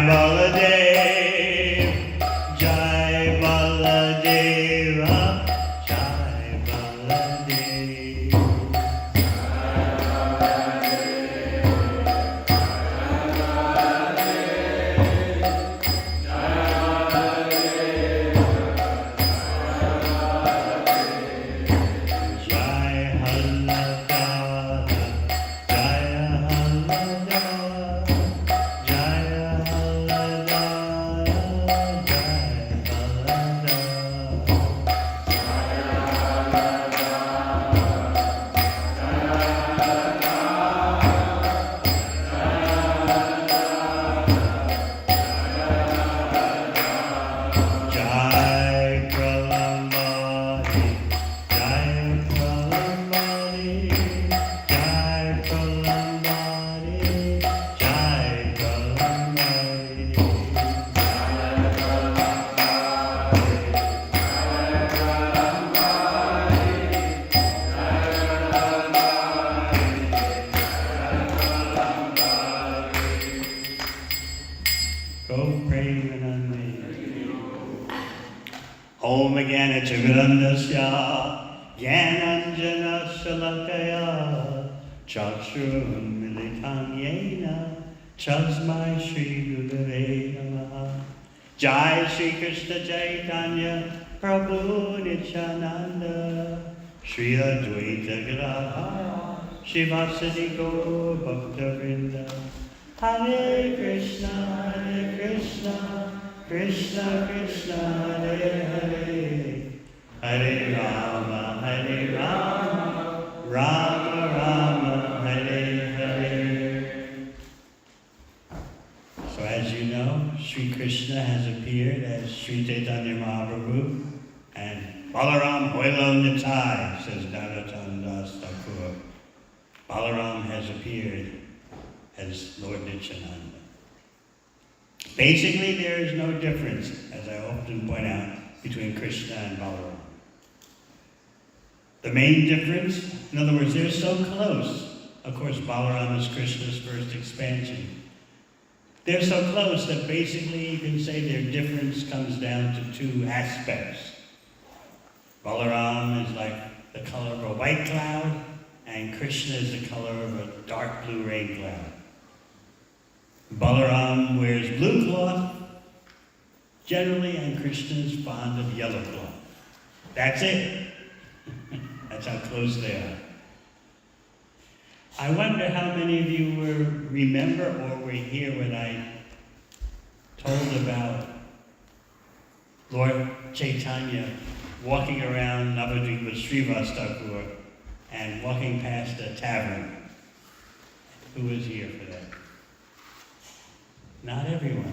Baladev, Jai Baladeva, Jai Baladev. Om Jnana-Timirandasya Jnananjana-Shalakaya Chakshurunmilitam Yena Tasmai Shri Gurave Namaha. Jai Shri Krishna Chaitanya Prabhu Nityananda Shri Advaita Gadadhara Shivasadi Gaur Bhakta-vrinda. Hare Krishna, Krishna Krishna, Hare Hare, Hare Rama, Rama Rama, Hare Hare. So as you know, Sri Krishna has appeared as Sri Chaitanya Mahaprabhu, and Balaram Hoilo Nitai, says Narottam Das Thakur. Balaram has appeared as Lord Nityananda. Basically, there is no difference, as I often point out, between Krishna and Balaram. The main difference, in other words, they're so close. Of course, Balaram is Krishna's first expansion. They're so close that basically you can say their difference comes down to two aspects. Balaram is like the color of a white cloud, and Krishna is the color of a dark blue rain cloud. Balaram wears blue cloth, generally, and Krishna is fond of yellow cloth. That's it. That's how close they are. I wonder how many of you remember or were here when I told about Lord Chaitanya walking around Navadvip with Srivas Thakur and walking past a tavern. Who was here for that? Not everyone.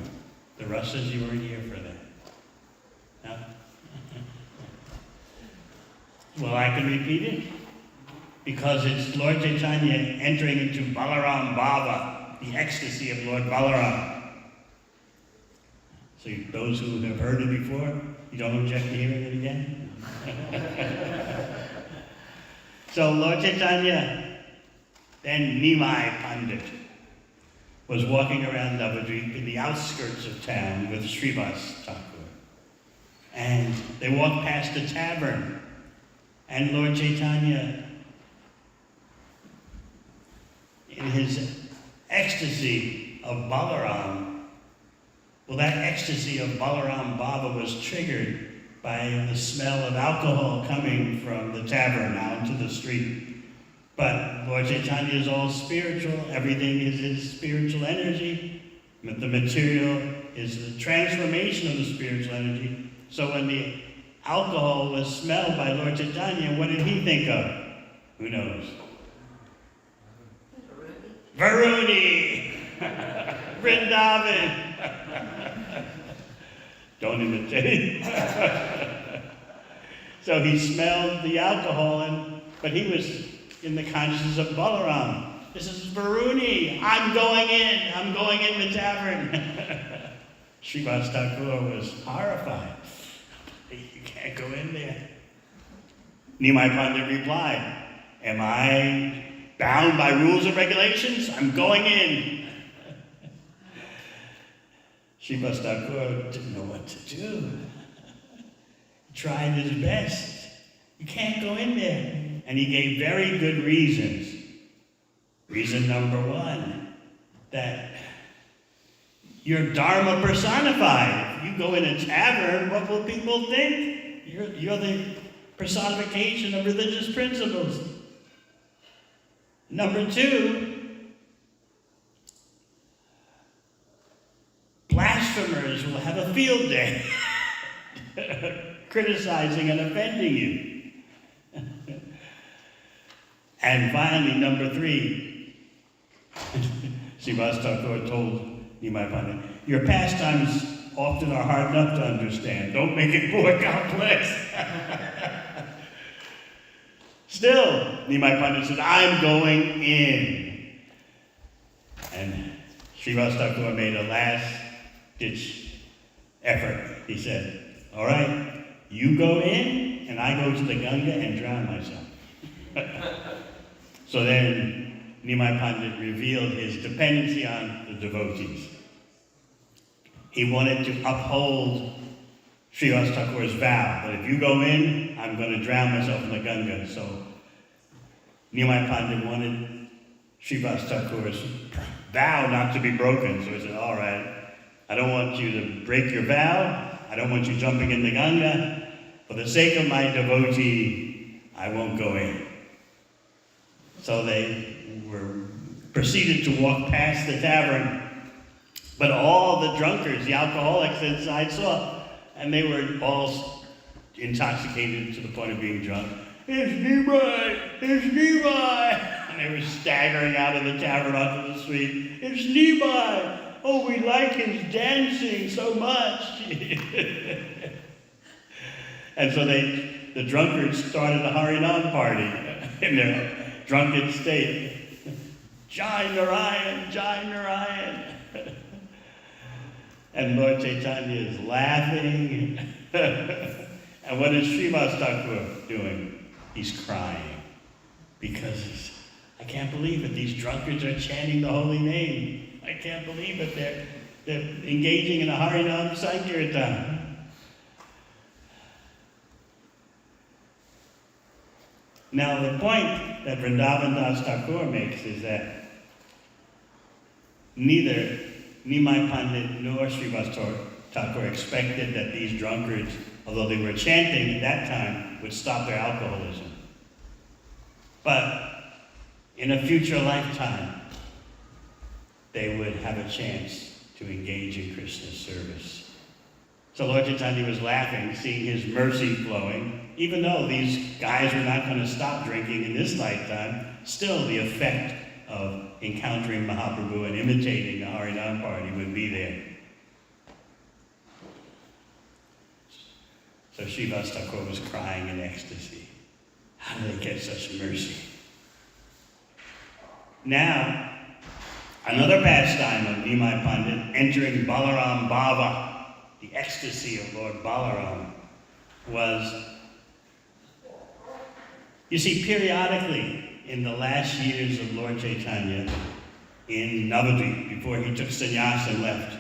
The Russians, you weren't here for that. No? Well, I can repeat it. Because it's Lord Chaitanya entering into Balaram Bhava, the ecstasy of Lord Balaram. So those who have heard it before, you don't object to hearing it again? So Lord Chaitanya, then Nimai Pandit, was walking around Navadvip in the outskirts of town with Srivas Thakur. And they walked past a tavern, and Lord Chaitanya, in his ecstasy of Balaram, well, that ecstasy of Balaram Baba was triggered by the smell of alcohol coming from the tavern out into the street. But Lord Chaitanya is all spiritual. Everything is his spiritual energy. But the material is the transformation of the spiritual energy. So when the alcohol was smelled by Lord Chaitanya, what did he think of? Who knows? Varuni! Vrindavan! Don't imitate. So he smelled the alcohol, but he was in the consciousness of Balaram. This is Varuni. I'm going in the tavern. Srivas Thakur was horrified. You can't go in there. Nimai Pandit replied, am I bound by rules and regulations? I'm going in. Srivas Thakur didn't know what to do. He tried his best. You can't go in there. And he gave very good reasons. Reason number one, that you're Dharma personified. If you go in a tavern, what will people think? You're the personification of religious principles. Number two, blasphemers will have a field day criticizing and offending you. And finally, number three, Srivas Thakur told Nimai Pandit, your pastimes often are hard enough to understand. Don't make it more complex. Still, Nimai Pandit said, I'm going in. And Srivas Thakur made a last-ditch effort. He said, all right, you go in, and I go to the Ganga and drown myself. So then Nimai Pandit revealed his dependency on the devotees. He wanted to uphold Srivas Thakur's vow that if you go in, I'm going to drown myself in the Ganga. So Nimai Pandit wanted Srivas Thakur's vow not to be broken. So he said, all right, I don't want you to break your vow. I don't want you jumping in the Ganga. For the sake of my devotee, I won't go in. So they proceeded to walk past the tavern. But all the drunkards, the alcoholics inside saw, and they were all intoxicated to the point of being drunk. It's Nimai! It's Nimai! And they were staggering out of the tavern onto the street. It's Nimai! Oh, we like his dancing so much! And so the drunkards started a Harinam party in their drunken state. Jai Narayan, Jai Narayan. And Lord Chaitanya is laughing. And what is Srivas Thakur doing? He's crying. Because I can't believe it. These drunkards are chanting the holy name. I can't believe it. They're engaging in a Harinam Sankirtan. Now, the point that Vrindavan Das Thakur makes is that neither Nimai Pandit nor Srivas Thakur expected that these drunkards, although they were chanting at that time, would stop their alcoholism. But in a future lifetime, they would have a chance to engage in Krishna's service. So Lord Chaitanya was laughing, seeing his mercy flowing. Even though these guys were not going to stop drinking in this lifetime, still the effect of encountering Mahaprabhu and imitating the Harinam party would be there. So Srivas Thakur was crying in ecstasy. How do they get such mercy? Now, another pastime of Nimai Pandit, entering Balaram Bhava, the ecstasy of Lord Balaram, was, you see, periodically in the last years of Lord Chaitanya in Navadvip, before he took sannyas and left,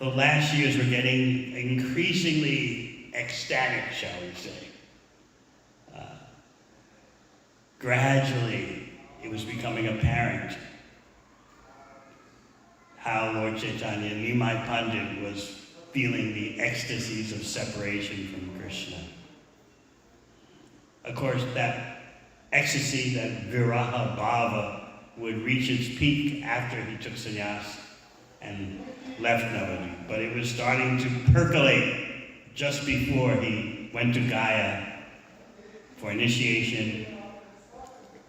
the last years were getting increasingly ecstatic, shall we say. Gradually, it was becoming apparent how Lord Chaitanya, Nimai Pandit, was feeling the ecstasies of separation from Krishna. Of course, that ecstasy, that viraha bhava, would reach its peak after he took sannyas and left Navadvip. But it was starting to percolate just before he went to Gaya for initiation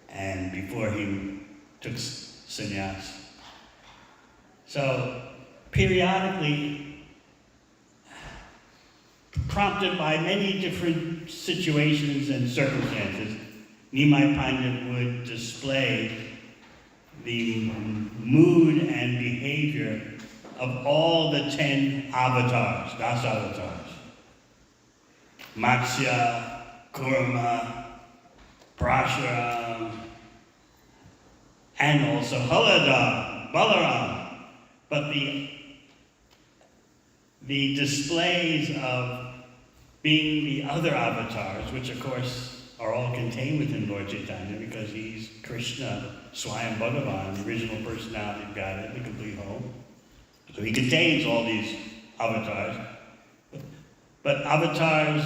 and before he took sannyas. So, periodically, prompted by many different situations and circumstances, Nimai Pandit would display the mood and behavior of all the 10 avatars, Das avatars. Matsya, Kurma, Parashuram, and also Halada, Balaram. But the the displays of being the other avatars, which of course are all contained within Lord Chaitanya because he's Krishna, Swayam Bhagavan, the original personality of Godhead, the complete whole. So he contains all these avatars. But avatars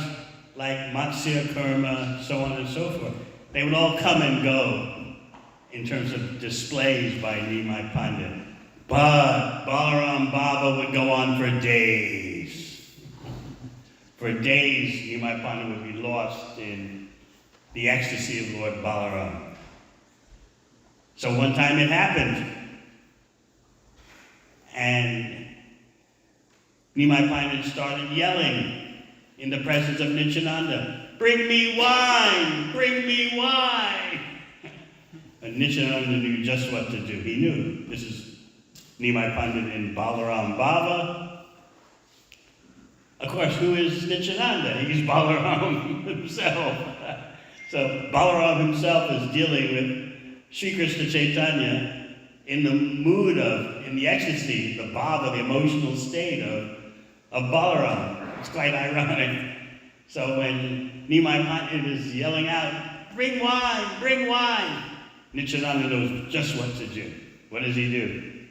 like Matsya, Kurma, so on and so forth, they would all come and go in terms of displays by Nimai Pandit. But Balaram Baba would go on for days. For days, Nimai Pandit would be lost in the ecstasy of Lord Balaram. So one time it happened, and Nimai Pandit started yelling in the presence of Nityananda, "Bring me wine! Bring me wine!" And Nityananda knew just what to do. He knew this is Nimai Pandit and Balaram Baba. Of course, who is Nityananda? He's Balaram himself. So Balaram himself is dealing with Sri Krishna Chaitanya in the mood of, in the ecstasy, the bhava, the emotional state of Balaram. It's quite ironic. So when Nimai Pandit is yelling out, "Bring wine, bring wine," Nityananda knows just what to do. What does he do?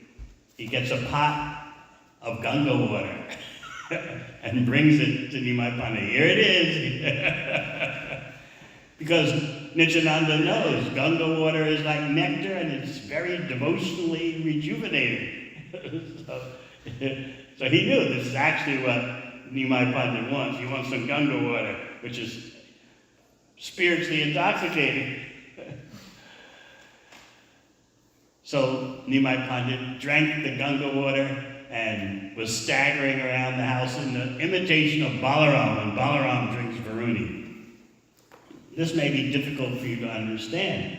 He gets a pot of Ganga water and brings it to Nimai Pandit. Here it is. Because Nityananda knows Ganga water is like nectar and it's very devotionally rejuvenating. So he knew this is actually what Nimai Pandit wants. He wants some Ganga water, which is spiritually intoxicating. So Nimai Pandit drank the Ganga water and was staggering around the house in the imitation of Balaram, and Balaram drinks Varuni. This may be difficult for you to understand,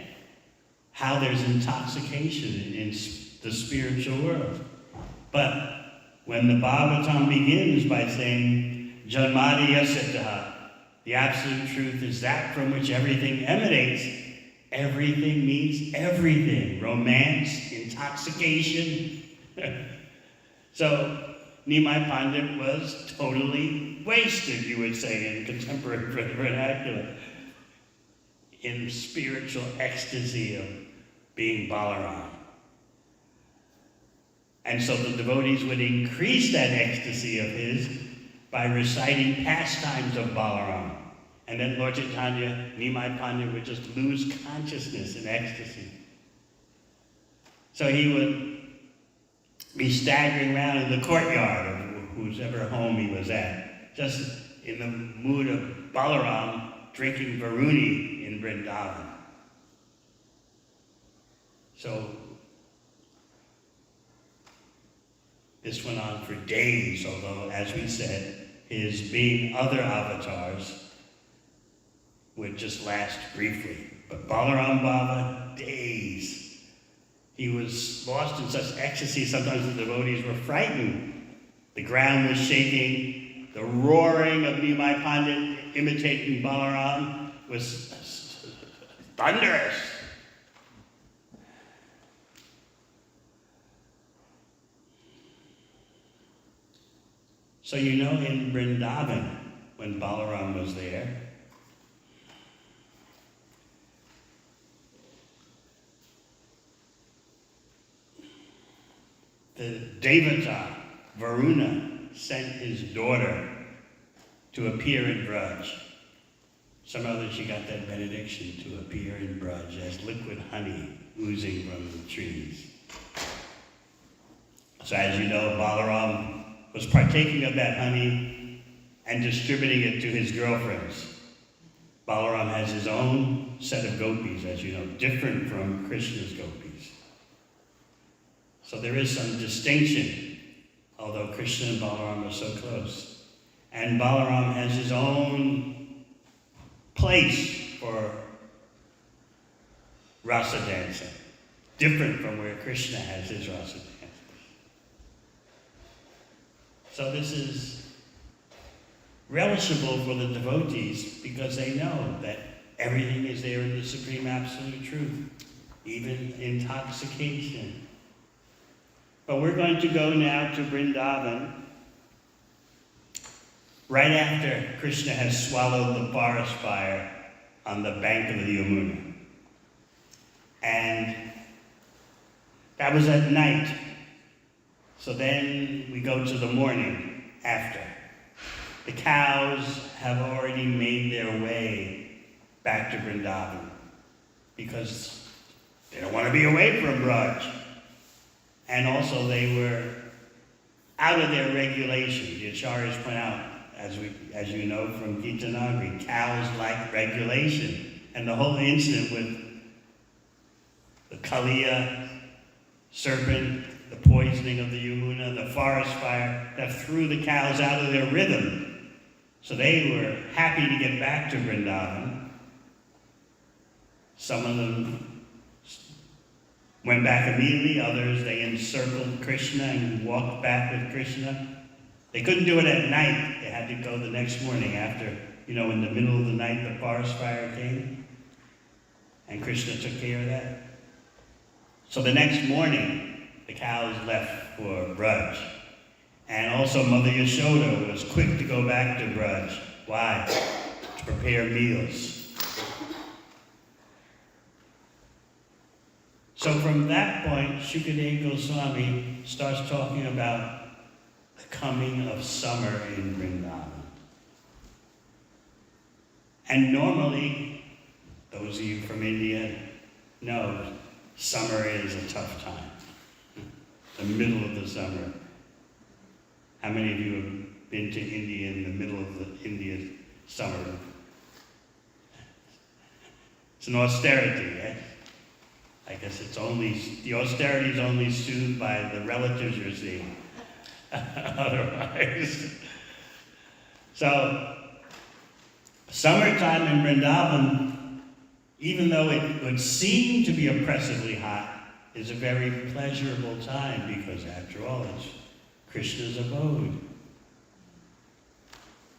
how there's intoxication in the spiritual world. But when the Bhagavatam begins by saying, Janmadi Yasitaha, the absolute truth is that from which everything emanates, everything means everything. Romance, intoxication. So Nimai Pandit was totally wasted, you would say, in contemporary vernacular, in spiritual ecstasy of being Balaram. And so the devotees would increase that ecstasy of his by reciting pastimes of Balaram. And then Lord Chaitanya, Nimai Pandit would just lose consciousness in ecstasy. So he would be staggering around in the courtyard of whosever home he was at, just in the mood of Balaram drinking Varuni in Vrindavan. So this went on for days, although, as we said, his being other avatars would just last briefly. But Balaram Baba, days. He was lost in such ecstasy, sometimes the devotees were frightened. The ground was shaking. The roaring of Nimai Pandit imitating Balaram was thunderous. So you know, in Vrindavan, when Balaram was there, the Devata, Varuna, sent his daughter to appear in Braj. Somehow that she got that benediction to appear in Braj as liquid honey oozing from the trees. So as you know, Balaram was partaking of that honey and distributing it to his girlfriends. Balaram has his own set of gopis, as you know, different from Krishna's gopis. So there is some distinction, although Krishna and Balaram are so close. And Balaram has his own place for rasa dancing, different from where Krishna has his rasa dancing. So this is relishable for the devotees because they know that everything is there in the Supreme Absolute Truth, even intoxication. But we're going to go now to Vrindavan right after Krishna has swallowed the forest fire on the bank of the Yamuna. And that was at night. So then we go to the morning after. The cows have already made their way back to Vrindavan because they don't want to be away from Braj. And also they were out of their regulation. The acharyas point out, as you know from Gita Nagari, cows like regulation. And the whole incident with the Kaliya serpent, the poisoning of the Yamuna, the forest fire, that threw the cows out of their rhythm. So they were happy to get back to Vrindavan. Some of them went back immediately, others they encircled Krishna and walked back with Krishna. They couldn't do it at night. They had to go the next morning after, in the middle of the night the forest fire came. And Krishna took care of that. So the next morning, the cows left for Braj. And also Mother Yashoda was quick to go back to Braj. Why? To prepare meals. So from that point, Shukadeva Goswami starts talking about the coming of summer in Vrindavan. And normally, those of you from India know summer is a tough time. The middle of the summer. How many of you have been to India in the middle of the Indian summer? It's an austerity, right? I guess the austerity is only soothed by the relatives you're seeing. Otherwise. So, summertime in Vrindavan, even though it would seem to be oppressively hot, is a very pleasurable time because after all, it's Krishna's abode.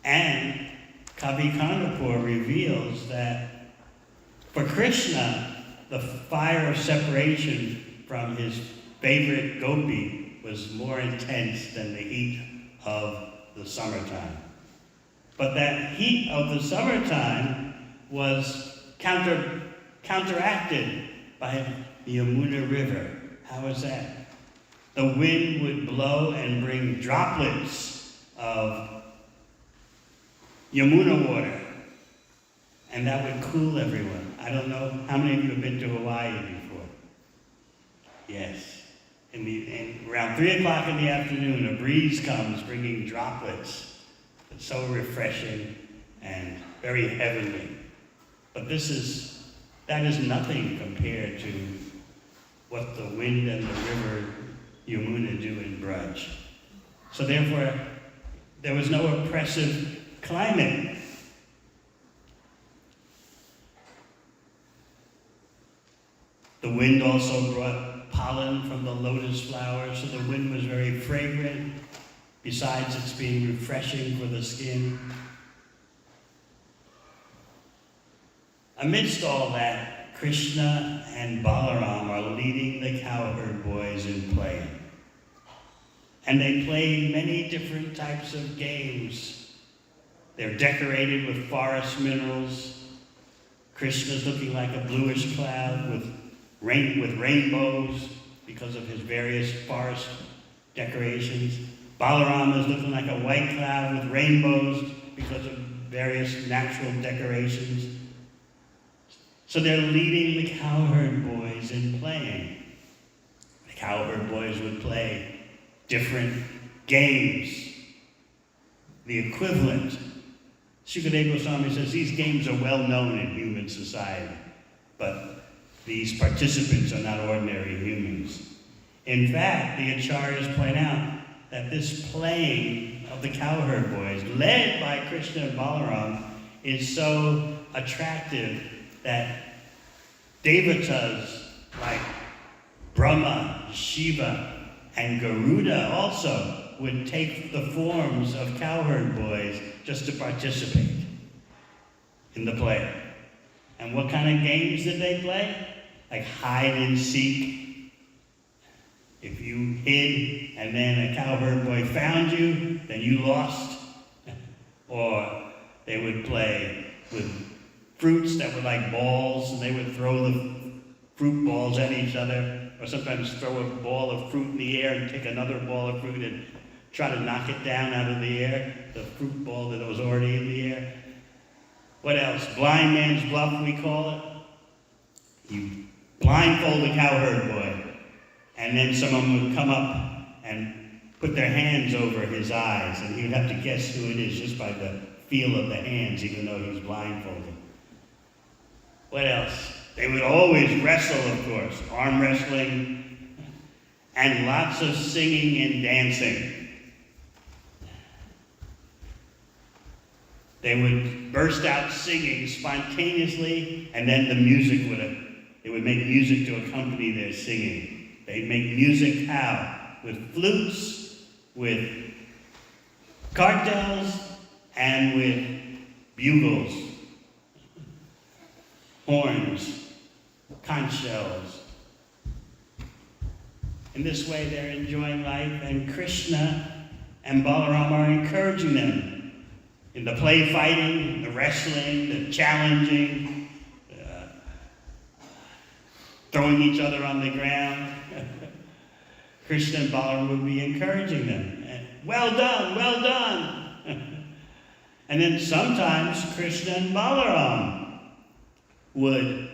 And Kavi Kandapur reveals that for Krishna, the fire of separation from his favorite gopi was more intense than the heat of the summertime. But that heat of the summertime was counteracted by the Yamuna River. How was that? The wind would blow and bring droplets of Yamuna water, and that would cool everyone. I don't know how many of you have been to Hawaii before. Yes. Around 3 o'clock in the afternoon, a breeze comes bringing droplets. It's so refreshing and very heavenly. But that is nothing compared to what the wind and the river Yamuna do in Braj. So therefore, there was no oppressive climate. The wind also brought pollen from the lotus flowers, so the wind was very fragrant, besides it's being refreshing for the skin. Amidst all that, Krishna and Balaram are leading the cowherd boys in play. And they play many different types of games. They're decorated with forest minerals. Krishna's looking like a bluish cloud with rainbows because of his various forest decorations. Balaram is looking like a white cloud with rainbows because of various natural decorations. So they're leading the cowherd boys in playing. The cowherd boys would play different games. The equivalent. Shukadeva Goswami says these games are well known in human society, but these participants are not ordinary humans. In fact, the acharyas point out that this playing of the cowherd boys, led by Krishna and Balaram, is so attractive that devatas like Brahma, Shiva, and Garuda also would take the forms of cowherd boys just to participate in the play. And what kind of games did they play? Like hide and seek. If you hid and then a cowherd boy found you, then you lost. Or they would play with fruits that were like balls, and they would throw the fruit balls at each other, or sometimes throw a ball of fruit in the air and take another ball of fruit and try to knock it down out of the air, the fruit ball that was already in the air. What else? Blind man's bluff, we call it. You blindfold the cowherd boy, and then someone would come up and put their hands over his eyes, and he would have to guess who it is just by the feel of the hands, even though he was blindfolded. What else? They would always wrestle, of course, arm wrestling, and lots of singing and dancing. They would burst out singing spontaneously, and then they would make music to accompany their singing. They'd make music how? With flutes, with cartels, and with bugles, horns, conch shells. In this way, they're enjoying life, and Krishna and Balarama are encouraging them in the play fighting, the wrestling, the challenging, throwing each other on the ground. Krishna and Balarama would be encouraging them. Well done, well done. And then sometimes Krishna and Balarama would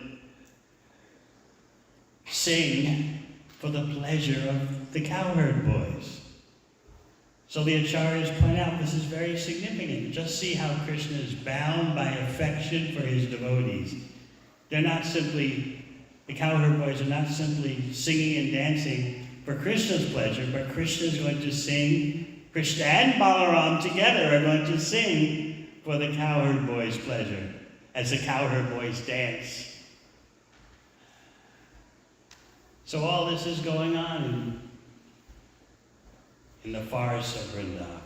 sing for the pleasure of the cowherd boys. So the acharyas point out this is very significant. Just see how Krishna is bound by affection for his devotees. The cowherd boys are not simply singing and dancing for Krishna's pleasure, but Krishna is going to sing, Krishna and Balaram together are going to sing for the cowherd boys' pleasure as the cowherd boys dance. So all this is going on in the forest of Vrindavan.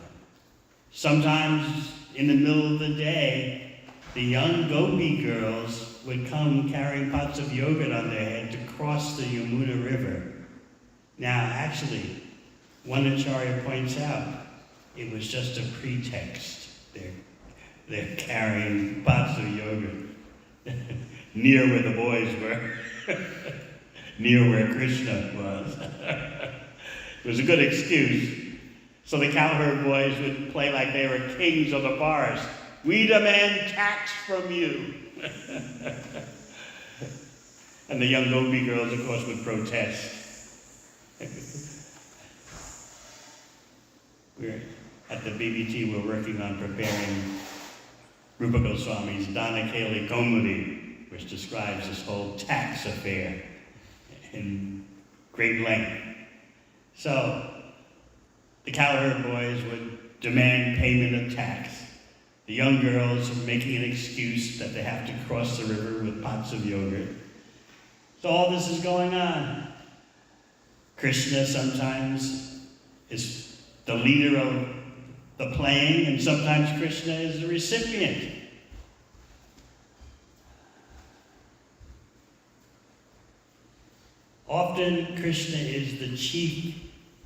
Sometimes in the middle of the day, the young gopi girls would come carrying pots of yogurt on their head to cross the Yamuna River. Now, actually, one acharya points out it was just a pretext. They're carrying pots of yogurt near where the boys were, near where Krishna was. It was a good excuse. So the cowherd boys would play like they were kings of the forest. We demand tax from you. And the young gopi girls, of course, would protest. We're at the BBT, we're working on preparing Rupa Goswami's Danakeli Kaumudi, which describes this whole tax affair in great length. So the cowherd boys would demand payment of tax. The young girls are making an excuse that they have to cross the river with pots of yogurt. So all this is going on. Krishna sometimes is the leader of the playing, and sometimes Krishna is the recipient. Often Krishna is the chief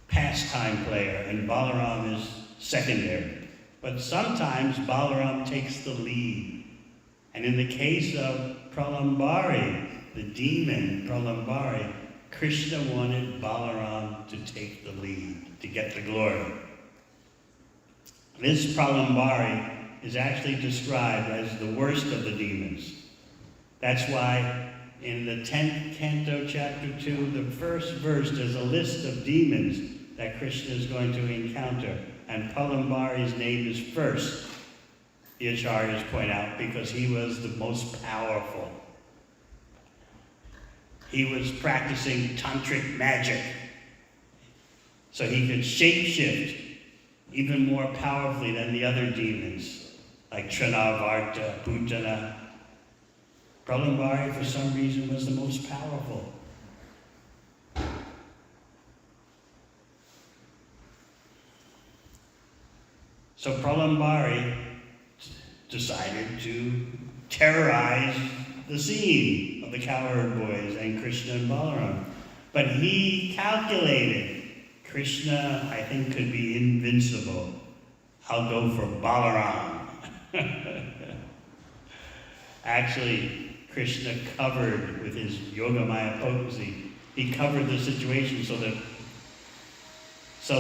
pastime player and Balaram is secondary. But sometimes Balaram takes the lead. And in the case of Pralambari, the demon Pralambari, Krishna wanted Balaram to take the lead, to get the glory. This Pralambari is actually described as the worst of the demons. That's why in the 10th canto, chapter 2, the first verse, there's a list of demons that Krishna is going to encounter. And Pralambari's name is first, the acharyas point out, because he was the most powerful. He was practicing tantric magic. So he could shapeshift even more powerfully than the other demons, like Trinavarta, Putana. Pralambari, for some reason, was the most powerful. So Pralambari decided to terrorize the scene of the cowherd boys and Krishna and Balaram. But he calculated, Krishna, I think, could be invincible. I'll go for Balaram. Actually, Krishna covered with his Yogamaya potency. He covered the situation so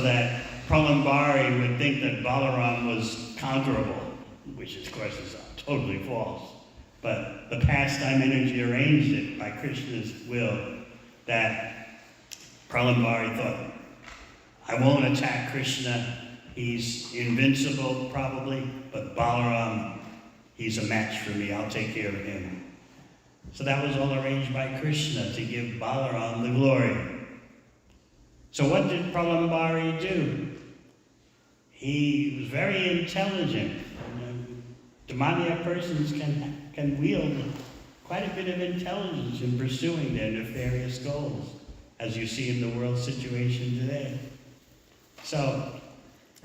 that Pralambari would think that Balaram was conquerable, which of course is totally false. But the pastime energy arranged it by Krishna's will that Pralambari thought, I won't attack Krishna, he's invincible probably, but Balaram, he's a match for me, I'll take care of him. So that was all arranged by Krishna to give Balaram the glory. So what did Pralambari do? He was very intelligent. Demoniac persons can wield quite a bit of intelligence in pursuing their nefarious goals, as you see in the world situation today. So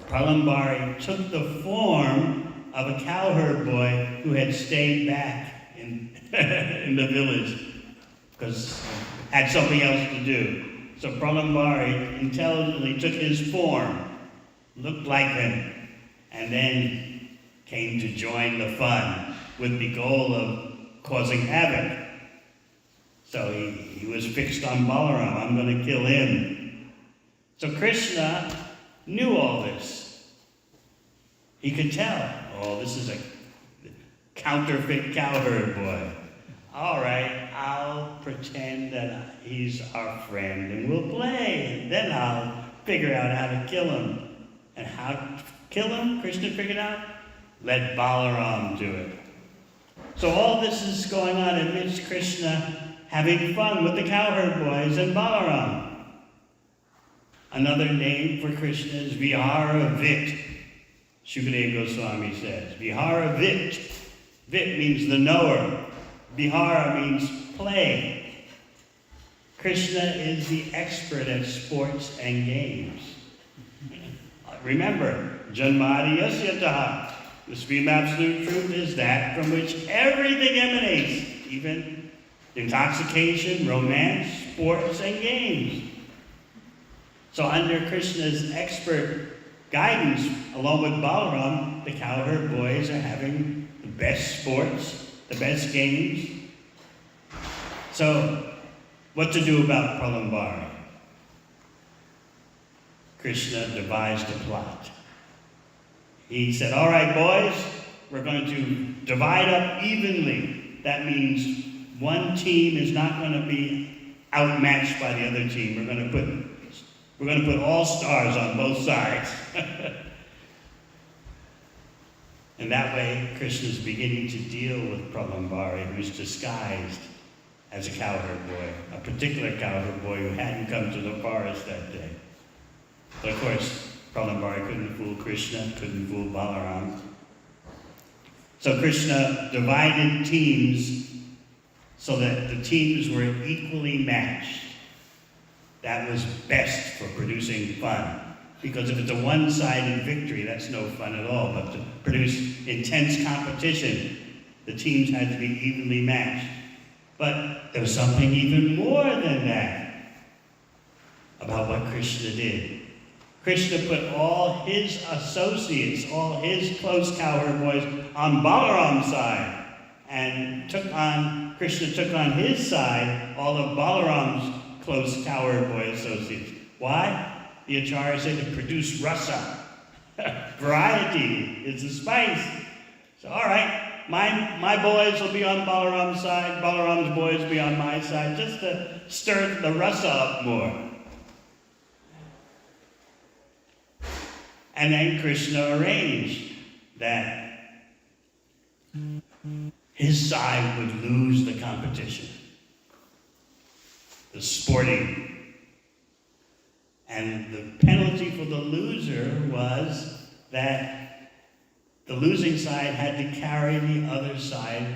Pralambari took the form of a cowherd boy who had stayed back in, in the village because had something else to do. So Pralambari intelligently took his form, looked like him, and then came to join the fun with the goal of causing havoc. So he was fixed on Balaram, I'm going to kill him. So Krishna knew all this. He could tell, oh, this is a counterfeit cowherd boy. All right, I'll pretend that he's our friend and we'll play, and then I'll figure out how to kill him. And how to kill him, Krishna figured out? Let Balaram do it. So all this is going on amidst Krishna having fun with the cowherd boys and Balaram. Another name for Krishna is Vihara Vit. Shukadeva Goswami says, Vihara Vit. Vit means the knower. Vihara means play. Krishna is the expert at sports and games. Remember, Janmadi Yasyataha. The supreme absolute truth is that from which everything emanates, even intoxication, romance, sports, and games. So under Krishna's expert guidance, along with Balaram, the cowherd boys are having the best sports, the best games. So, what to do about Pralambari? Krishna devised a plot. He said, all right, boys, we're going to divide up evenly. That means one team is not going to be outmatched by the other team. We're going to put all stars on both sides. And that way, Krishna's beginning to deal with Pralambari, who's disguised as a cowherd boy, a particular cowherd boy who hadn't come to the forest that day. But of course, Pralambari couldn't fool Krishna, couldn't fool Balaram. So Krishna divided teams so that the teams were equally matched. That was best for producing fun. Because if it's a one-sided victory, that's no fun at all. But to produce intense competition, the teams had to be evenly matched. But there was something even more than that about what Krishna did. Krishna put all his associates, all his close cowherd boys on Balaram's side. And Krishna took on his side all of Balaram's close cowherd boy associates. Why? The Acharya said to produce rasa. Variety is the spice. So, all right, my boys will be on Balaram's side, Balaram's boys will be on my side, just to stir the rasa up more. And then Krishna arranged that his side would lose the competition, the sporting. And the penalty for the loser was that the losing side had to carry the other side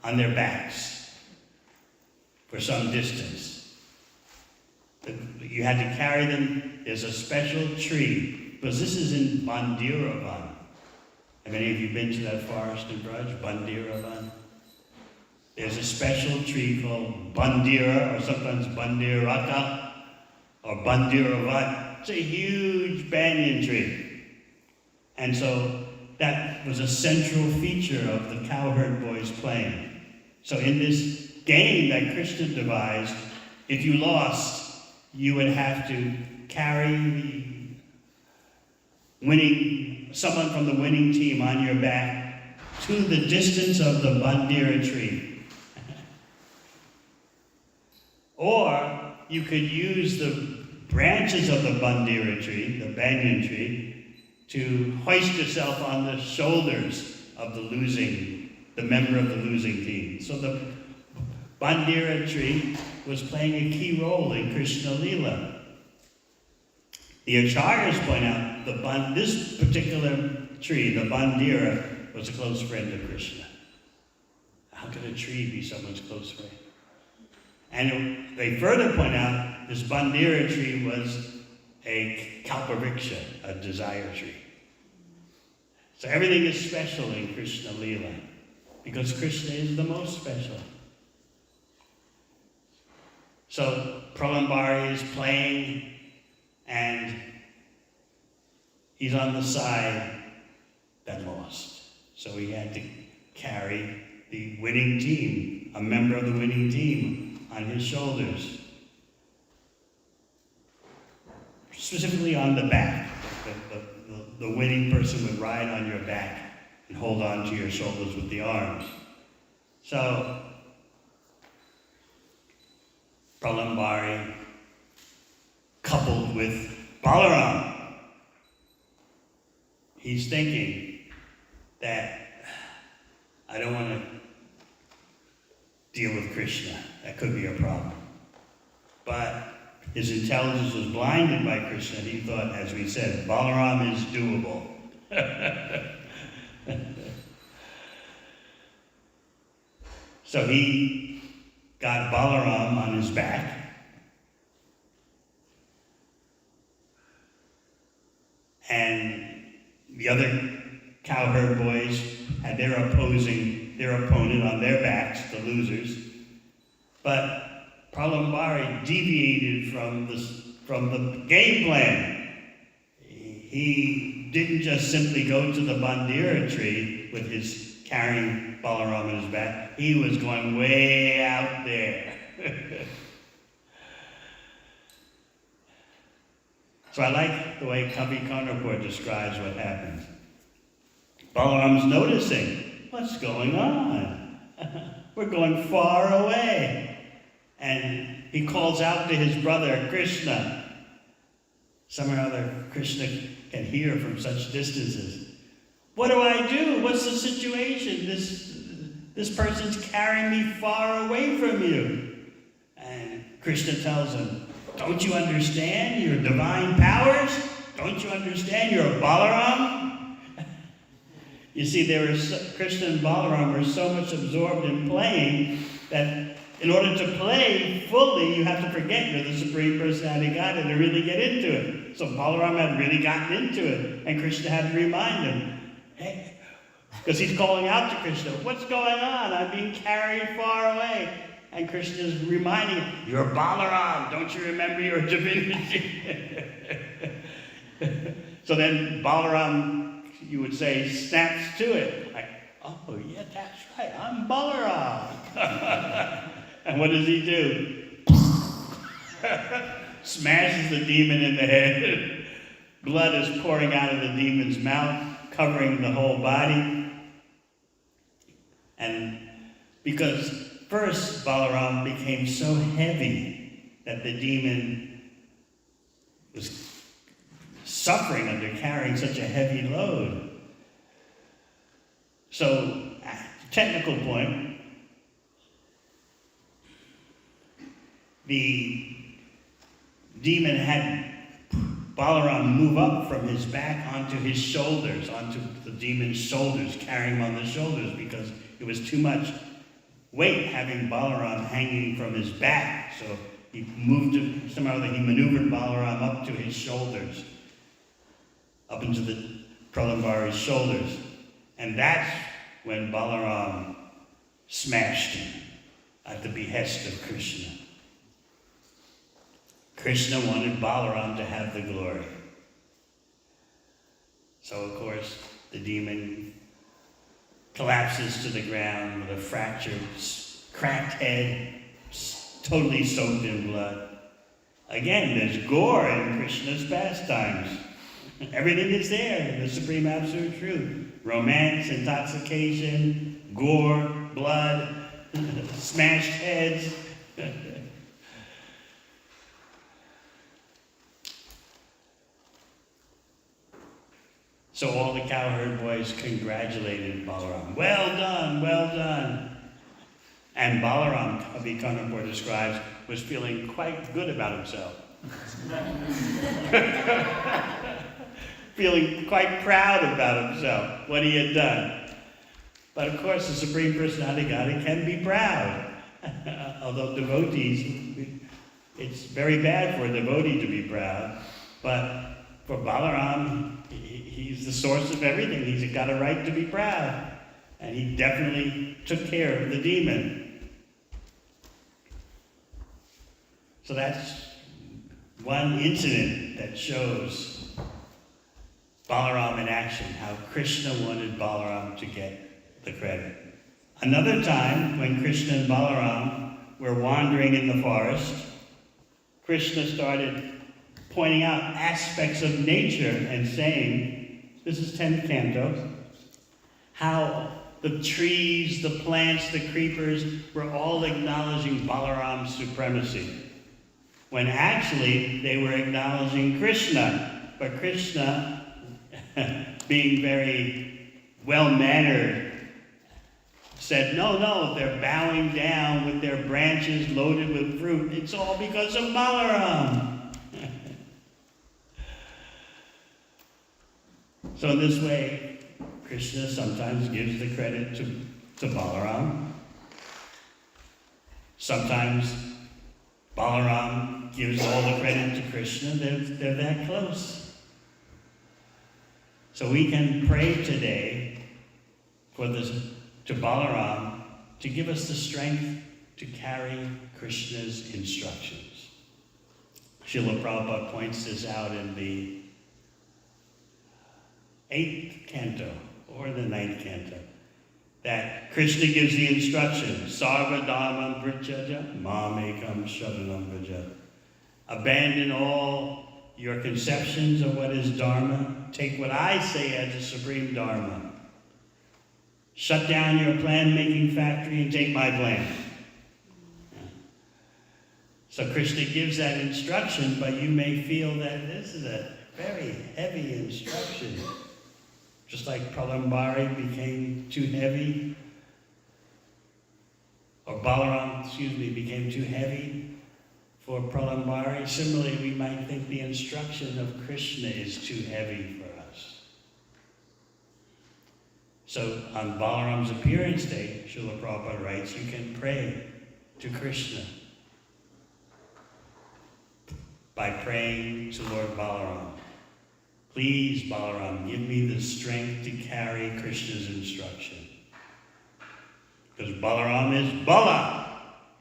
on their backs for some distance. You had to carry them. There's a special tree, because this is in Bandiravan. Have any of you been to that forest in Braj, Bandiravan? There's a special tree called Bandira, or sometimes Bandirata, or Bandiravat. It's a huge banyan tree. And so that was a central feature of the cowherd boys playing. So in this game that Krishna devised, if you lost, you would have to carry someone from the winning team on your back to the distance of the bandira tree. Or you could use the branches of the bandira tree, the banyan tree, to hoist yourself on the shoulders of the member of the losing team. So the bandira tree was playing a key role in Krishna Lila. The acharyas point out this particular tree, the bandira, was a close friend of Krishna. How could a tree be someone's close friend? And they further point out this bandira tree was a kalpavriksha, a desire tree. So everything is special in Krishna Lila, because Krishna is the most special. So Pralambari is playing, and he's on the side that lost. So he had to carry the winning team, a member of the winning team, on his shoulders. Specifically on the back. The winning person would ride on your back and hold on to your shoulders with the arms. So Pralambari coupled with Balaram. He's thinking that I don't want to deal with Krishna. That could be a problem. But his intelligence was blinded by Krishna. He thought, as we said, Balaram is doable. So he got Balaram on his back, and the other cowherd boys had their opponent on their backs, the losers. But Pralambari deviated from the game plan. He didn't just simply go to the bandira tree with his carrying Balaram on his back. He was going way out there. So I like the way Kavi Karnapur describes what happened. Balaram's noticing, what's going on? We're going far away. And he calls out to his brother, Krishna. Somehow or other, Krishna can hear from such distances. What do I do? What's the situation? This person's carrying me far away from you. And Krishna tells him, don't you understand your divine powers? Don't you understand you're a Balaram? You see, Krishna and Balaram were so much absorbed in playing that in order to play fully, you have to forget you're the Supreme Personality of Godhead and really get into it. So Balaram had really gotten into it, and Krishna had to remind him, hey, because he's calling out to Krishna, what's going on? I'm being carried far away. And Krishna's reminding him, you're Balaram, don't you remember your divinity? So then Balaram, you would say, snaps to it. Like, oh, yeah, that's right, I'm Balaram. And what does he do? Smashes the demon in the head. Blood is pouring out of the demon's mouth, covering the whole body. And because first Balaram became so heavy that the demon was suffering under carrying such a heavy load. So, at the technical point, the demon had Balaram move up from his back onto his shoulders, onto the demon's shoulders, carrying him on the shoulders, because it was too much weight having Balaram hanging from his back. So he he maneuvered Balaram up to his shoulders, up into the Pralambari's shoulders. And that's when Balaram smashed him at the behest of Krishna. Krishna wanted Balaram to have the glory. So, of course, The demon collapses to the ground with a fractured, cracked head, totally soaked in blood. Again, there's gore in Krishna's pastimes. Everything is there in the Supreme Absolute Truth. Romance, intoxication, gore, blood, smashed heads. So all the cowherd boys congratulated Balaram. Well done, well done. And Balaram, Kavi Karnapur describes, was feeling quite good about himself. Feeling quite proud about himself, what he had done. But of course, the Supreme Personality of Godhead can be proud. Although devotees, it's very bad for a devotee to be proud. But for Balaram, he's the source of everything. He's got a right to be proud. And he definitely took care of the demon. So that's one incident that shows Balaram in action, how Krishna wanted Balaram to get the credit. Another time, when Krishna and Balaram were wandering in the forest, Krishna started pointing out aspects of nature and saying, this is 10th canto, how the trees, the plants, the creepers were all acknowledging Balaram's supremacy, when actually they were acknowledging Krishna. But Krishna, being very well-mannered, said, no, they're bowing down with their branches loaded with fruit. It's all because of Balaram. So in this way, Krishna sometimes gives the credit to Balaram. Sometimes Balaram gives all the credit to Krishna. They're that close. So we can pray today to Balaram to give us the strength to carry Krishna's instructions. Srila Prabhupada points this out in the 8th canto or the 9th canto, that Krishna gives the instructions, Sarva Dharma Vrijaja, Mamekam Sharanam Vraja. Abandon all your conceptions of what is Dharma. Take what I say as the supreme Dharma. Shut down your plan-making factory and take my plan. So Krishna gives that instruction, but you may feel that this is a very heavy instruction. Just like Pralambari became too heavy, or Balaram, became too heavy for Pralambari. Similarly, we might think the instruction of Krishna is too heavy for us. So on Balaram's appearance day, Srila Prabhupada writes, you can pray to Krishna by praying to Lord Balaram. Please, Balaram, give me the strength to carry Krishna's instruction. Because Balaram is Bala.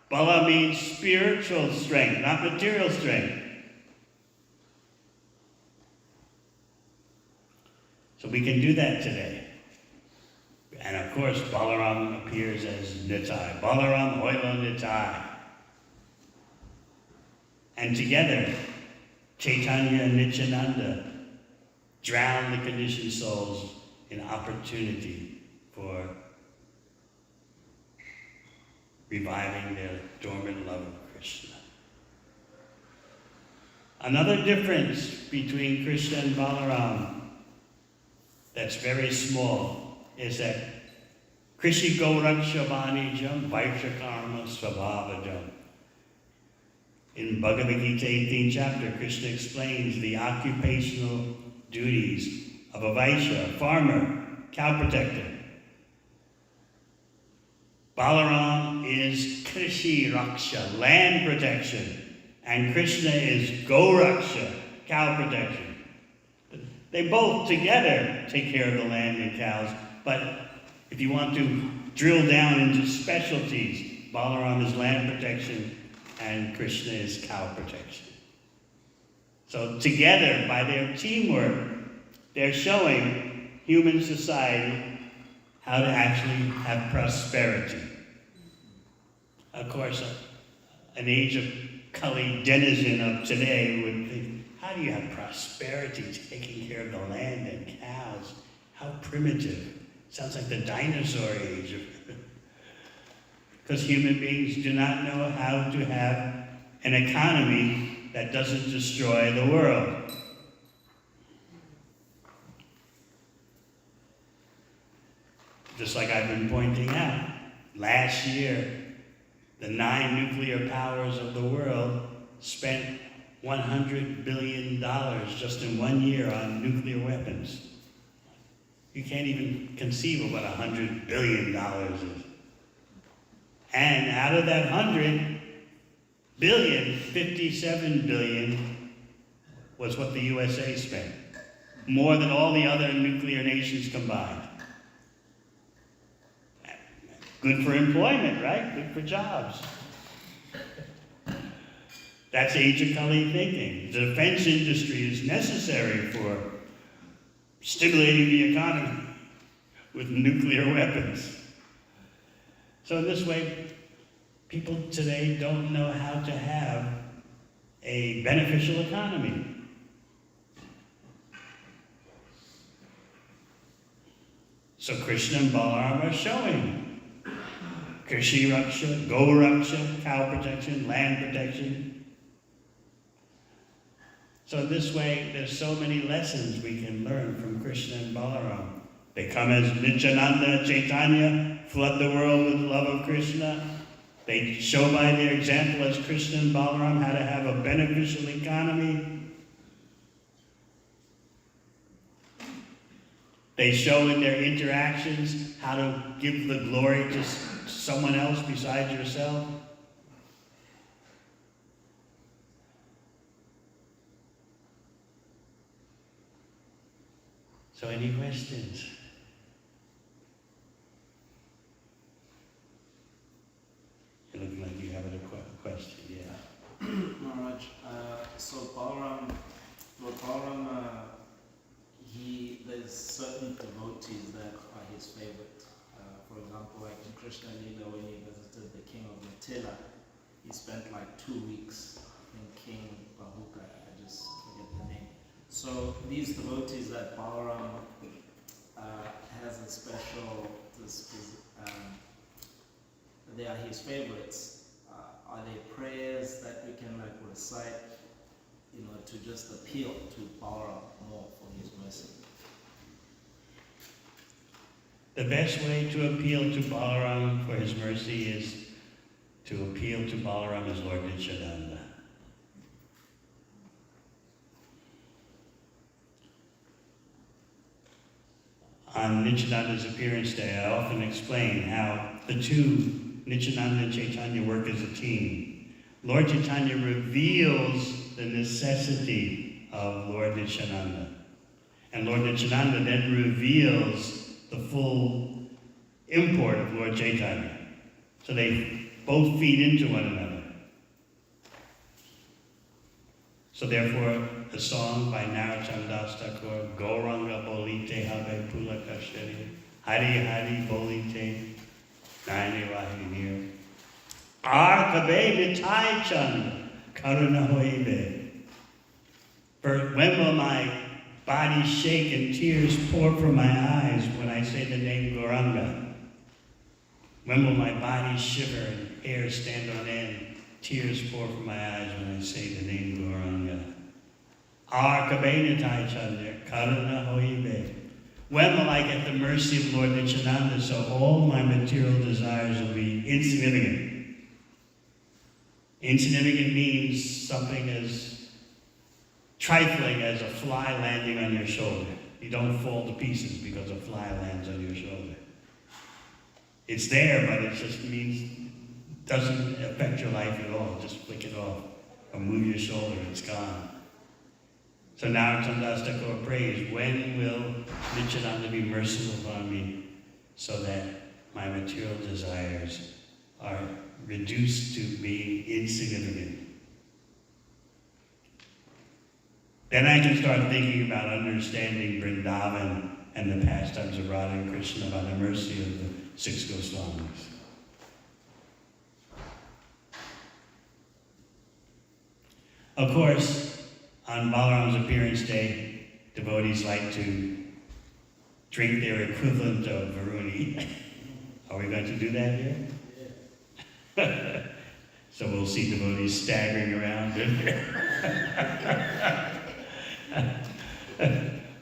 Bala means spiritual strength, not material strength. So we can do that today. And of course, Balaram appears as Nitai. Balaram Oilo Nitai. And together, Chaitanya and Nityananda drown the conditioned souls in opportunity for reviving their dormant love of Krishna. Another difference between Krishna and Balaram that's very small is that Krishi Gaurakshavanijam Vaishakarma Svabhavajam. In Bhagavad Gita 18th chapter, Krishna explains the occupational duties of a Vaishya, a farmer, cow protector. Balaram is Krishi Raksha, land protection, and Krishna is Gauraksha, cow protection. They both together take care of the land and cows, but if you want to drill down into specialties, Balaram is land protection and Krishna is cow protection. So together, by their teamwork, they're showing human society how to actually have prosperity. Of course, an age of Kali denizen of today would think, how do you have prosperity taking care of the land and cows? How primitive. Sounds like the dinosaur age. Because human beings do not know how to have an economy that doesn't destroy the world. Just like I've been pointing out, last year, the 9 nuclear powers of the world spent $100 billion just in 1 year on nuclear weapons. You can't even conceive of what $100 billion is. And out of that 100 billion, 57 billion was what the USA spent. More than all the other nuclear nations combined. Good for employment, right? Good for jobs. That's Age of Kali thinking. The defense industry is necessary for stimulating the economy with nuclear weapons. So in this way, people today don't know how to have a beneficial economy. So Krishna and Balarama are showing Krishi Raksha, Go Raksha, cow protection, land protection. So this way, there's so many lessons we can learn from Krishna and Balarama. They come as Nityananda, Chaitanya, flood the world with the love of Krishna. They show by their example as Krishna and Balarama how to have a beneficial economy. They show in their interactions how to give the glory to someone else besides yourself. So any questions? It looks like you have a question, yeah. Maharaj, so Balaram, there's certain devotees that are his favorite. For example, like in Krishna Lila, when he visited the king of Mithila, he spent like 2 weeks in King Bahuka, I just forget the name. So these devotees that Balaram has a special, they are his favorites. Are there prayers that we can like recite, to just appeal to Balaram more for his mercy? The best way to appeal to Balaram for his mercy is to appeal to Balaram as Lord Nityananda. On Nityananda's appearance day, I often explain how the two, Nityananda and Chaitanya, work as a team. Lord Chaitanya reveals the necessity of Lord Nityananda. And Lord Nityananda then reveals the full import of Lord Chaitanya. So they both feed into one another. So therefore, the song by Narottam Das Thakur, Gauranga Bolite Habe Pulakashari, Hari Hari Bolite, Naini Vahinir, Arkabe Nitai Chand, Karuna Hoibe. For when will my body shake and tears pour from my eyes when I say the name Gauranga? When will my body shiver and hair stand on end, tears pour from my eyes when I say the name Gauranga? Arkabena Chandra, Karuna Hoibe. When will I get the mercy of Lord Nityananda so all my material desires will be insignificant? Insignificant means something as trifling as a fly landing on your shoulder. You don't fall to pieces because a fly lands on your shoulder. It's there, but it just means, doesn't affect your life at all. Just flick it off or move your shoulder, it's gone. So now Chandas Thakur prays, when will Nityananda be merciful upon me so that my material desires are reduced to being insignificant? Then I can start thinking about understanding Vrindavan and the pastimes of Radha and Krishna by the mercy of the 6 Goswamis. Of course, on Balaram's appearance day, devotees like to drink their equivalent of Varuni. Are we going to do that here? Yeah. So we'll see devotees staggering around.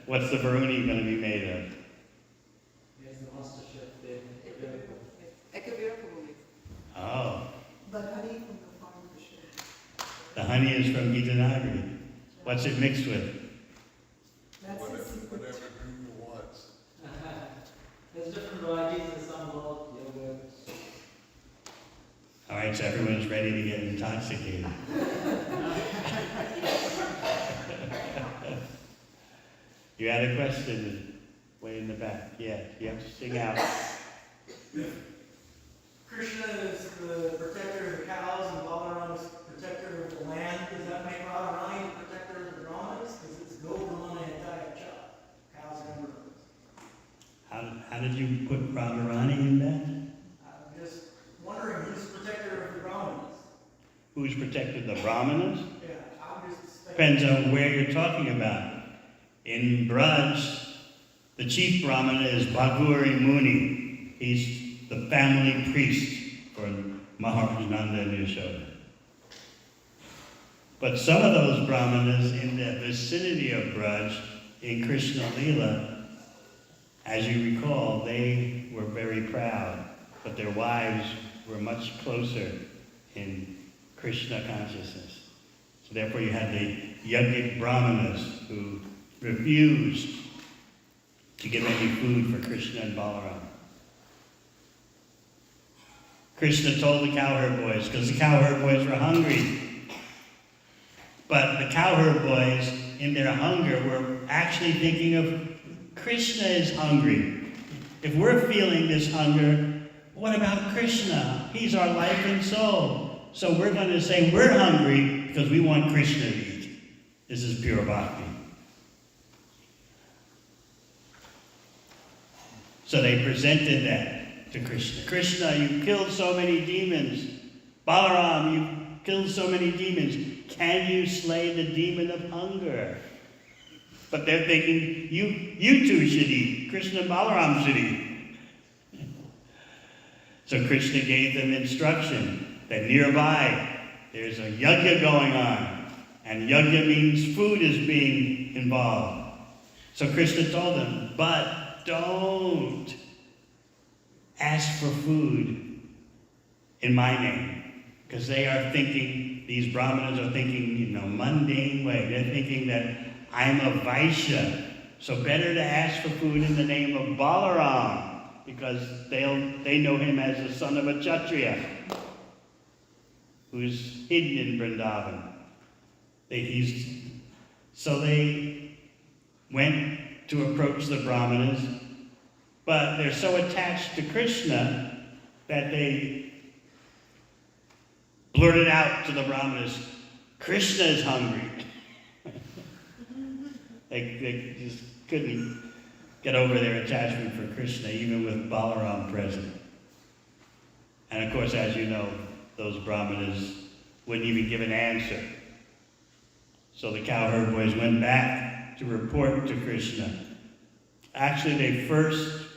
What's the Varuni going to be made of? Yes, the master chef there. Oh. But honey from the farm for sure. The honey is from Gita Nagari. What's it mixed with? That's the secret. Whatever Guru wants. There's different varieties, there's some malt, yogurt. All right, so everyone's ready to get intoxicated. You had a question way in the back. Yeah, you have to sing out. Krishna is the protector of the cows and Balarama is protector of the land. Does that make Radharani the protector of the Brahmanas? Because it's Govardhana and Dayacha, cows and Brahmanas. How did you put Radharani in that? I'm just wondering who's the protector of the Brahmanas? Who's protected the Brahmanas? Yeah, I'm just Depends on where you're talking about. In Braj, the chief Brahmana is Bhaguri Muni. He's the family priest for Maharaj Nanda and Yashoda. But some of those Brahmanas in the vicinity of Braj, in Krishna Lila, as you recall, they were very proud, but their wives were much closer in Krishna consciousness. So therefore you had the yogic Brahmanas who refused to give any food for Krishna and Balarama. Krishna told the cowherd boys, because the cowherd boys were hungry. But the cowherd boys, in their hunger, were actually thinking of Krishna is hungry. If we're feeling this hunger, what about Krishna? He's our life and soul. So we're going to say we're hungry because we want Krishna to eat. This is pure bhakti. So they presented that to Krishna. Krishna, you killed so many demons. Balaram, you killed so many demons. Can you slay the demon of hunger? But they're thinking, you two should eat. Krishna and Balaram should eat. So Krishna gave them instruction that nearby there's a yajna going on. And yajna means food is being involved. So Krishna told them, but don't ask for food in my name. Because they are thinking, these Brahmanas are thinking, mundane way. They're thinking that I'm a Vaishya. So better to ask for food in the name of Balaram. Because they know him as the son of a Kshatriya who's hidden in Vrindavan. So they went to approach the Brahmanas, but they're so attached to Krishna that they blurted out to the Brahmanas, Krishna is hungry. They just couldn't get over their attachment for Krishna, even with Balaram present. And of course, as you know, those Brahmanas wouldn't even give an answer. So the cowherd boys went back to report to Krishna. Actually, they first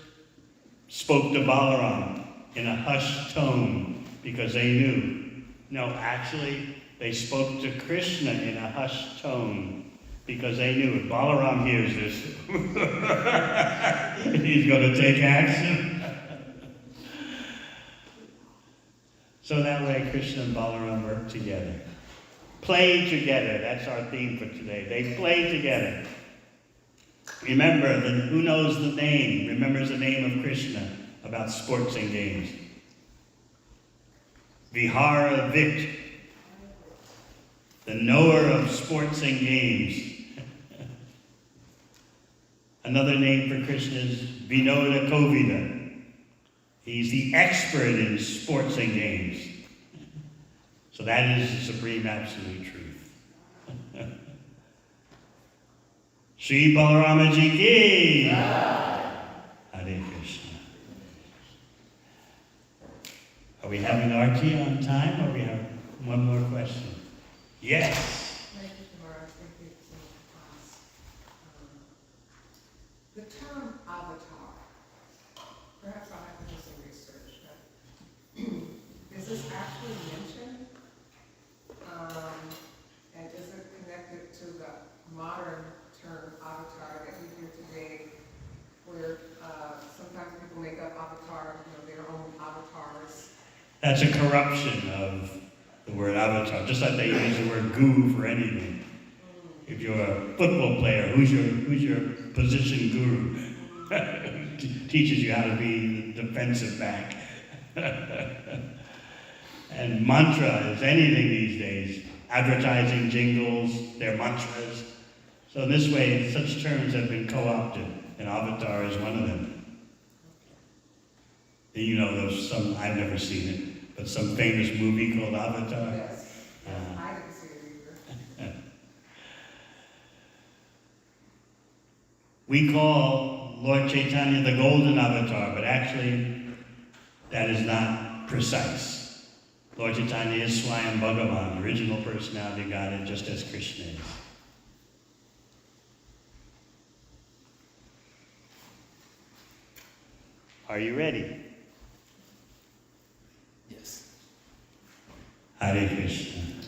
spoke to Balaram in a hushed tone because they knew. No, actually, they spoke to Krishna in a hushed tone because they knew if Balaram hears this, he's going to take action. So that way, Krishna and Balaram work together. Play together. That's our theme for today. They play together. Remember, who knows the name, remembers the name of Krishna about sports and games. Vihara Vit, the knower of sports and games. Another name for Krishna is Vinoda Kovida. He's the expert in sports and games. So that is the supreme absolute truth. Shri Balarama Ji ki. Are we having RT on time, or we have one more question? Yes. Thank you, Tamara. Thank you so much for class. The term avatar, perhaps I'll have to do some research, but is this actually mentioned? And is it connected to the modern term avatar that we hear today, where sometimes people make up avatar, their own avatars? That's a corruption of the word avatar, just like they use the word guru for anything. If you're a football player, who's your position guru? Teaches you how to be the defensive back. And mantra is anything these days. Advertising jingles, they're mantras. So in this way, such terms have been co-opted, and avatar is one of them. And you know, there's some, I've never seen it, but some famous movie called Avatar. Yes, I didn't see it either. We call Lord Chaitanya the golden avatar, but actually that is not precise. Lord Chaitanya is Swayam Bhagavan, the original personality of Godhead, just as Krishna is. Are you ready? Yes. Hare Krishna.